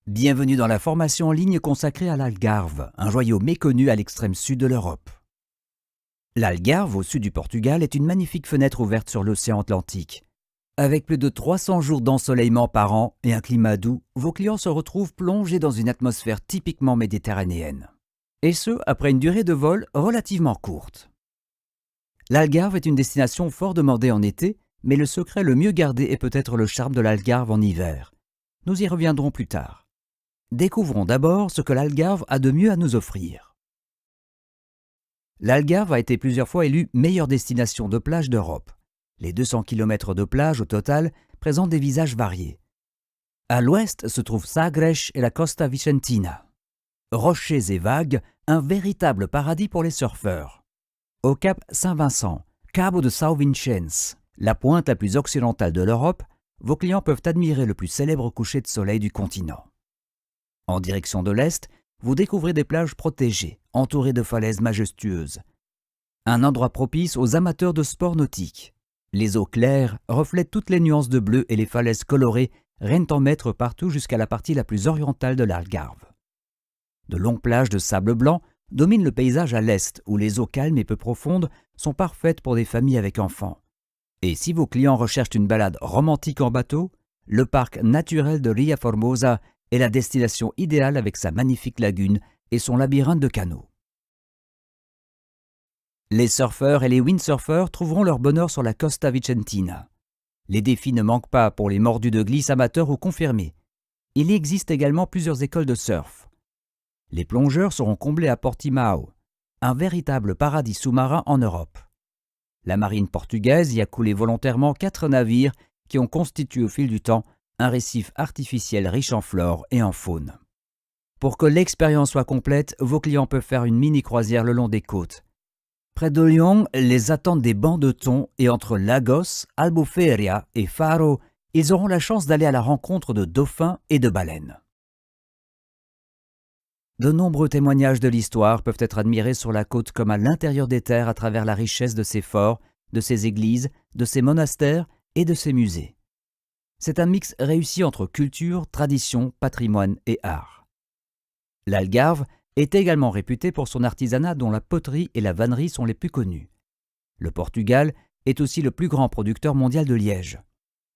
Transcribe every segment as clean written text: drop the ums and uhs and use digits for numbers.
Bienvenue dans la formation en ligne consacrée à l'Algarve, un joyau méconnu à l'extrême sud de l'Europe. L'Algarve, au sud du Portugal, est une magnifique fenêtre ouverte sur l'océan Atlantique. Avec plus de 300 jours d'ensoleillement par an et un climat doux, vos clients se retrouvent plongés dans une atmosphère typiquement méditerranéenne. Et ce, après une durée de vol relativement courte. L'Algarve est une destination fort demandée en été, mais le secret le mieux gardé est peut-être le charme de l'Algarve en hiver. Nous y reviendrons plus tard. Découvrons d'abord ce que l'Algarve a de mieux à nous offrir. L'Algarve a été plusieurs fois élue meilleure destination de plage d'Europe. Les 200 km de plage au total présentent des visages variés. À l'ouest se trouvent Sagres et la Costa Vicentina. Rochers et vagues, un véritable paradis pour les surfeurs. Au cap Saint-Vincent, Cabo de São Vicente, la pointe la plus occidentale de l'Europe, vos clients peuvent admirer le plus célèbre coucher de soleil du continent. En direction de l'est, vous découvrez des plages protégées, entourées de falaises majestueuses. Un endroit propice aux amateurs de sports nautiques. Les eaux claires reflètent toutes les nuances de bleu et les falaises colorées règnent en maître partout jusqu'à la partie la plus orientale de l'Algarve. De longues plages de sable blanc dominent le paysage à l'est, où les eaux calmes et peu profondes sont parfaites pour des familles avec enfants. Et si vos clients recherchent une balade romantique en bateau, le parc naturel de Ria Formosa est la destination idéale avec sa magnifique lagune et son labyrinthe de canaux. Les surfeurs et les windsurfers trouveront leur bonheur sur la Costa Vicentina. Les défis ne manquent pas pour les mordus de glisse amateurs ou confirmés. Il existe également plusieurs écoles de surf. Les plongeurs seront comblés à Portimão, un véritable paradis sous-marin en Europe. La marine portugaise y a coulé volontairement 4 navires qui ont constitué au fil du temps un récif artificiel riche en flore et en faune. Pour que l'expérience soit complète, vos clients peuvent faire une mini-croisière le long des côtes. Près de Lyon, les attendent des bancs de thon et entre Lagos, Albufeira et Faro, ils auront la chance d'aller à la rencontre de dauphins et de baleines. De nombreux témoignages de l'histoire peuvent être admirés sur la côte comme à l'intérieur des terres à travers la richesse de ses forts, de ses églises, de ses monastères et de ses musées. C'est un mix réussi entre culture, tradition, patrimoine et art. L'Algarve est également réputée pour son artisanat dont la poterie et la vannerie sont les plus connues. Le Portugal est aussi le plus grand producteur mondial de liège.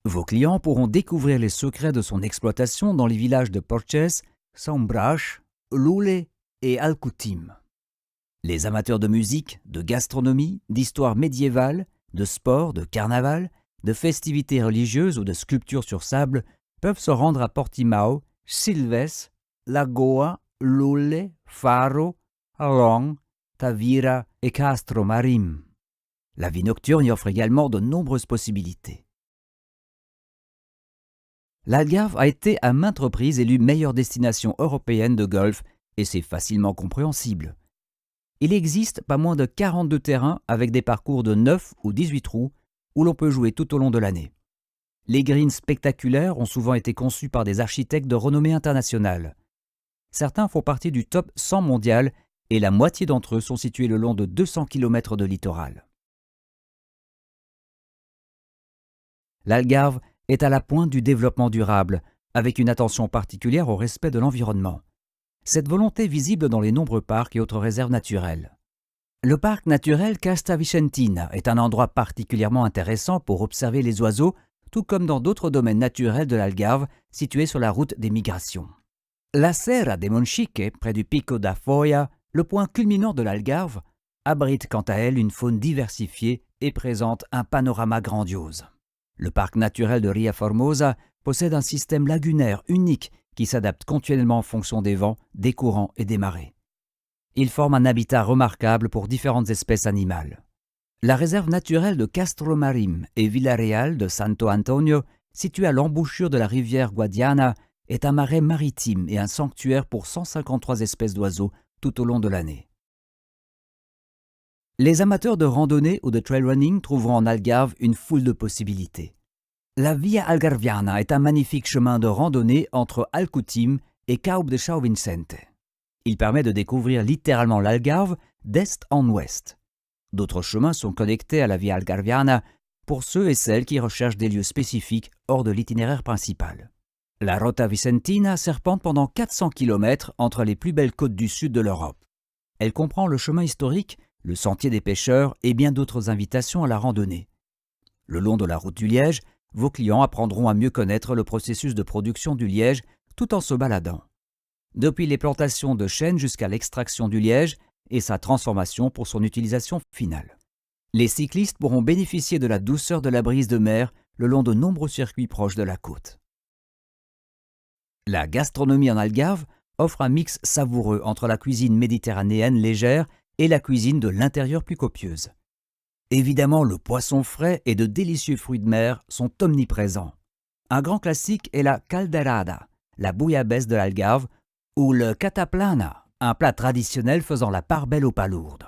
Vos clients pourront découvrir les secrets de son exploitation dans les villages de Porches, São Brás, Loulé et Alcutim. Les amateurs de musique, de gastronomie, d'histoire médiévale, de sport, de carnaval, de festivités religieuses ou de sculptures sur sable peuvent se rendre à Portimão, Silves, Lagoa, Loulé, Faro, Along, Tavira et Castro Marim. La vie nocturne y offre également de nombreuses possibilités. L'Algarve a été à maintes reprises élue meilleure destination européenne de golf et c'est facilement compréhensible. Il existe pas moins de 42 terrains avec des parcours de 9 ou 18 trous où l'on peut jouer tout au long de l'année. Les greens spectaculaires ont souvent été conçus par des architectes de renommée internationale. Certains font partie du top 100 mondial et la moitié d'entre eux sont situés le long de 200 km de littoral. L'Algarve est à la pointe du développement durable, avec une attention particulière au respect de l'environnement. Cette volonté est visible dans les nombreux parcs et autres réserves naturelles. Le parc naturel Costa Vicentina est un endroit particulièrement intéressant pour observer les oiseaux, tout comme dans d'autres domaines naturels de l'Algarve situés sur la route des migrations. La Serra de Monchique, près du Pico da Foia, le point culminant de l'Algarve, abrite quant à elle une faune diversifiée et présente un panorama grandiose. Le parc naturel de Ria Formosa possède un système lagunaire unique qui s'adapte continuellement en fonction des vents, des courants et des marées. Il forme un habitat remarquable pour différentes espèces animales. La réserve naturelle de Castro Marim et Villarreal de Santo Antonio, située à l'embouchure de la rivière Guadiana, est un marais maritime et un sanctuaire pour 153 espèces d'oiseaux tout au long de l'année. Les amateurs de randonnée ou de trail running trouveront en Algarve une foule de possibilités. La Via Algarviana est un magnifique chemin de randonnée entre Alcutim et Cabo de São Vicente. Il permet de découvrir littéralement l'Algarve d'est en ouest. D'autres chemins sont connectés à la Via Algarviana pour ceux et celles qui recherchent des lieux spécifiques hors de l'itinéraire principal. La Rota Vicentina serpente pendant 400 km entre les plus belles côtes du sud de l'Europe. Elle comprend le chemin historique, le sentier des pêcheurs et bien d'autres invitations à la randonnée. Le long de la route du liège, vos clients apprendront à mieux connaître le processus de production du liège tout en se baladant. Depuis les plantations de chêne jusqu'à l'extraction du liège et sa transformation pour son utilisation finale. Les cyclistes pourront bénéficier de la douceur de la brise de mer le long de nombreux circuits proches de la côte. La gastronomie en Algarve offre un mix savoureux entre la cuisine méditerranéenne légère et la cuisine de l'intérieur plus copieuse. Évidemment, le poisson frais et de délicieux fruits de mer sont omniprésents. Un grand classique est la calderada, la bouillabaisse de l'Algarve, ou le cataplana, un plat traditionnel faisant la part belle aux palourdes.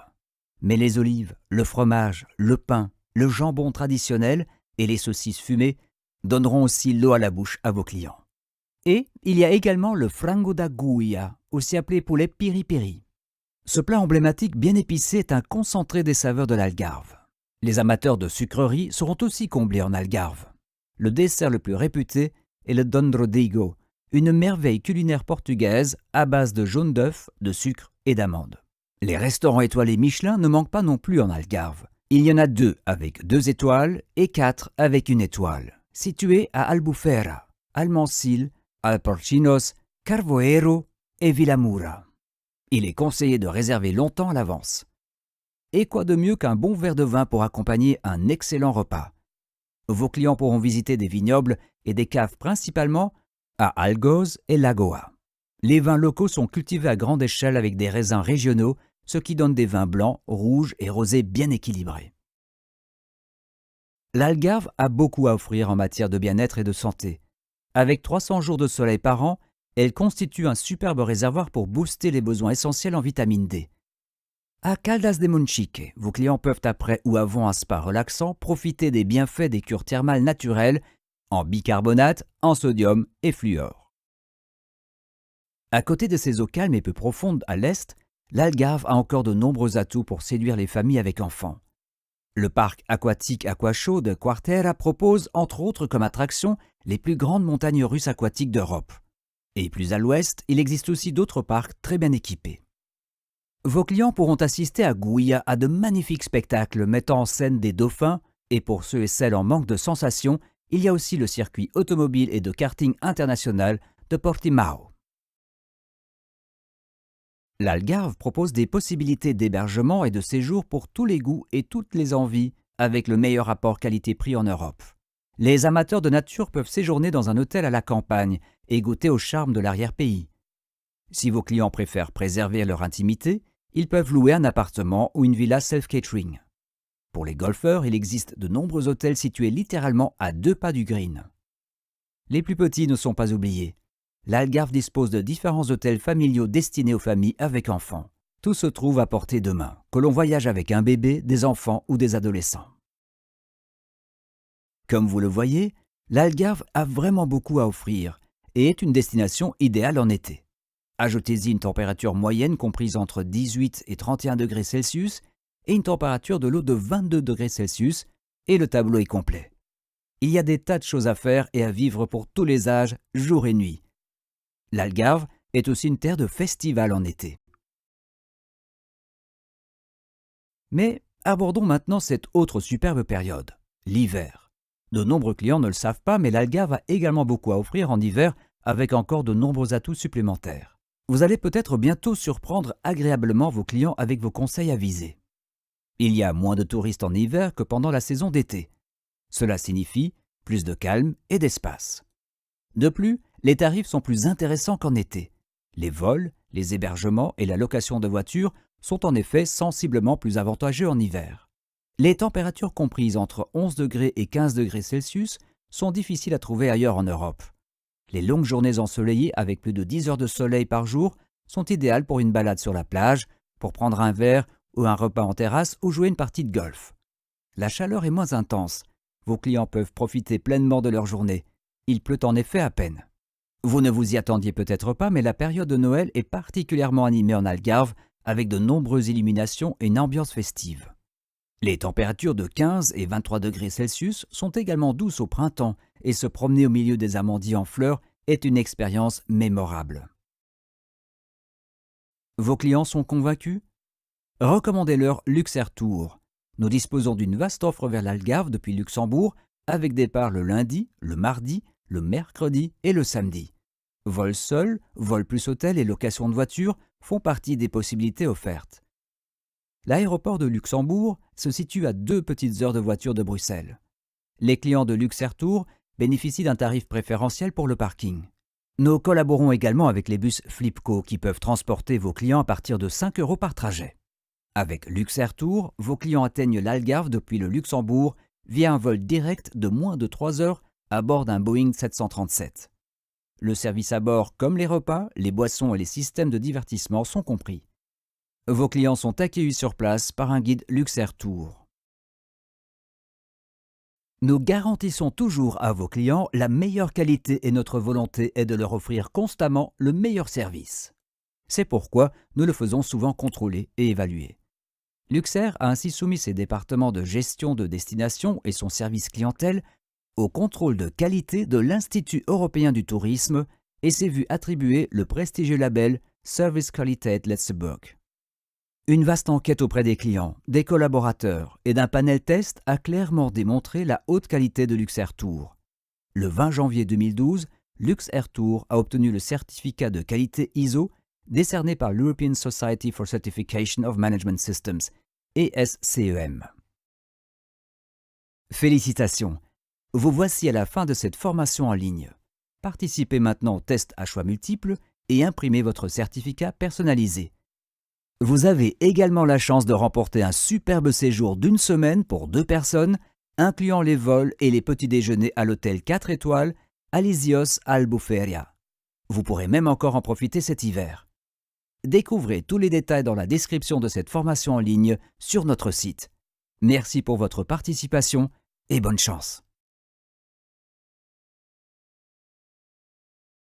Mais les olives, le fromage, le pain, le jambon traditionnel et les saucisses fumées donneront aussi l'eau à la bouche à vos clients. Et il y a également le frango da Gouia, aussi appelé poulet piri-piri. Ce plat emblématique bien épicé est un concentré des saveurs de l'Algarve. Les amateurs de sucreries seront aussi comblés en Algarve. Le dessert le plus réputé est le Don Rodrigo, une merveille culinaire portugaise à base de jaune d'œuf, de sucre et d'amandes. Les restaurants étoilés Michelin ne manquent pas non plus en Algarve. Il y en a 2 avec 2 étoiles et 4 avec 1 étoile, situés à Albufeira, Almancil, Alporcinos, Carvoeiro et Vilamura. Il est conseillé de réserver longtemps à l'avance. Et quoi de mieux qu'un bon verre de vin pour accompagner un excellent repas? Vos clients pourront visiter des vignobles et des caves principalement à Algoz et Lagoa. Les vins locaux sont cultivés à grande échelle avec des raisins régionaux, ce qui donne des vins blancs, rouges et rosés bien équilibrés. L'Algarve a beaucoup à offrir en matière de bien-être et de santé. Avec 300 jours de soleil par an, elle constitue un superbe réservoir pour booster les besoins essentiels en vitamine D. À Caldas de Monchique, vos clients peuvent après ou avant un spa relaxant profiter des bienfaits des cures thermales naturelles en bicarbonate, en sodium et fluor. À côté de ces eaux calmes et peu profondes à l'est, l'Algarve a encore de nombreux atouts pour séduire les familles avec enfants. Le parc aquatique Aquashow de Quartera propose, entre autres comme attraction, les plus grandes montagnes russes aquatiques d'Europe. Et plus à l'ouest, il existe aussi d'autres parcs très bien équipés. Vos clients pourront assister à Gouia à de magnifiques spectacles mettant en scène des dauphins, et pour ceux et celles en manque de sensations, il y a aussi le circuit automobile et de karting international de Portimao. L'Algarve propose des possibilités d'hébergement et de séjour pour tous les goûts et toutes les envies, avec le meilleur rapport qualité-prix en Europe. Les amateurs de nature peuvent séjourner dans un hôtel à la campagne et goûter au charme de l'arrière-pays. Si vos clients préfèrent préserver leur intimité, ils peuvent louer un appartement ou une villa self-catering. Pour les golfeurs, il existe de nombreux hôtels situés littéralement à 2 pas du green. Les plus petits ne sont pas oubliés. L'Algarve dispose de différents hôtels familiaux destinés aux familles avec enfants. Tout se trouve à portée de main, que l'on voyage avec un bébé, des enfants ou des adolescents. Comme vous le voyez, l'Algarve a vraiment beaucoup à offrir et est une destination idéale en été. Ajoutez-y une température moyenne comprise entre 18 et 31 degrés Celsius et une température de l'eau de 22 degrés Celsius et le tableau est complet. Il y a des tas de choses à faire et à vivre pour tous les âges, jour et nuit. L'Algarve est aussi une terre de festival en été. Mais abordons maintenant cette autre superbe période, l'hiver. De nombreux clients ne le savent pas, mais l'Algarve a également beaucoup à offrir en hiver avec encore de nombreux atouts supplémentaires. Vous allez peut-être bientôt surprendre agréablement vos clients avec vos conseils avisés. Il y a moins de touristes en hiver que pendant la saison d'été. Cela signifie plus de calme et d'espace. De plus, les tarifs sont plus intéressants qu'en été. Les vols, les hébergements et la location de voitures sont en effet sensiblement plus avantageux en hiver. Les températures comprises entre 11 degrés et 15 degrés Celsius sont difficiles à trouver ailleurs en Europe. Les longues journées ensoleillées avec plus de 10 heures de soleil par jour sont idéales pour une balade sur la plage, pour prendre un verre ou un repas en terrasse ou jouer une partie de golf. La chaleur est moins intense. Vos clients peuvent profiter pleinement de leur journée. Il pleut en effet à peine. Vous ne vous y attendiez peut-être pas, mais la période de Noël est particulièrement animée en Algarve avec de nombreuses illuminations et une ambiance festive. Les températures de 15 et 23 degrés Celsius sont également douces au printemps et se promener au milieu des amandiers en fleurs est une expérience mémorable. Vos clients sont convaincus? Recommandez-leur Luxair Tour. Nous disposons d'une vaste offre vers l'Algarve depuis Luxembourg, avec départ le lundi, le mardi, le mercredi et le samedi. Vol seul, vol plus hôtel et location de voiture font partie des possibilités offertes. L'aéroport de Luxembourg se situe à 2 petites heures de voiture de Bruxelles. Les clients de Luxair Tour bénéficient d'un tarif préférentiel pour le parking. Nous collaborons également avec les bus Flipco qui peuvent transporter vos clients à partir de 5 € par trajet. Avec Luxair Tour, vos clients atteignent l'Algarve depuis le Luxembourg via un vol direct de moins de 3 heures à bord d'un Boeing 737. Le service à bord, comme les repas, les boissons et les systèmes de divertissement sont compris. Vos clients sont accueillis sur place par un guide Luxair Tour. Nous garantissons toujours à vos clients la meilleure qualité et notre volonté est de leur offrir constamment le meilleur service. C'est pourquoi nous le faisons souvent contrôler et évaluer. Luxair a ainsi soumis ses départements de gestion de destination et son service clientèle au contrôle de qualité de l'Institut européen du tourisme et s'est vu attribuer le prestigieux label Service Qualität Letzteburg. Une vaste enquête auprès des clients, des collaborateurs et d'un panel test a clairement démontré la haute qualité de Luxair Tour. Le 20 janvier 2012, Luxair Tour a obtenu le certificat de qualité ISO décerné par l'European Society for Certification of Management Systems, ESCEM. Félicitations! Vous voici à la fin de cette formation en ligne. Participez maintenant au test à choix multiples et imprimez votre certificat personnalisé. Vous avez également la chance de remporter un superbe séjour d'1 semaine pour 2 personnes, incluant les vols et les petits déjeuners à l'hôtel 4 étoiles Alisios Albufeira. Vous pourrez même encore en profiter cet hiver. Découvrez tous les détails dans la description de cette formation en ligne sur notre site. Merci pour votre participation et bonne chance.